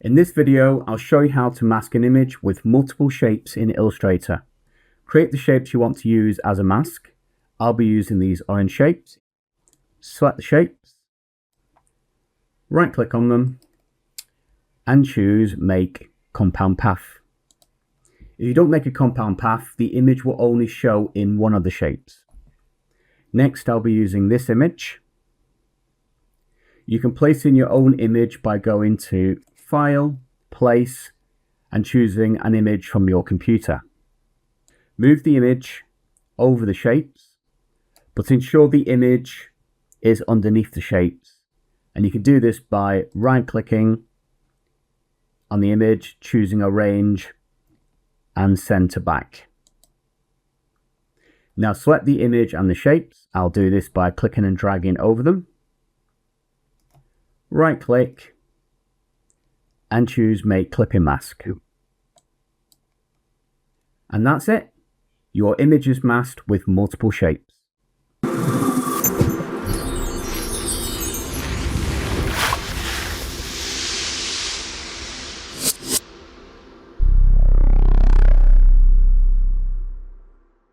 In this video, I'll show you how to mask an image with multiple shapes in Illustrator. Create the shapes you want to use as a mask. I'll be using these orange shapes. Select the shapes, right click on them and choose Make Compound Path. If you don't make a compound path, the image will only show in one of the shapes. Next, I'll be using this image. You can place in your own image by going to File, Place, and choosing an image from your computer. Move the image over the shapes, but ensure the image is underneath the shapes. And you can do this by right-clicking on the image, choosing Arrange, and Send to Back. Now select the image and the shapes. I'll do this by clicking and dragging over them. Right-click and choose Make Clipping Mask. And that's it. Your image is masked with multiple shapes.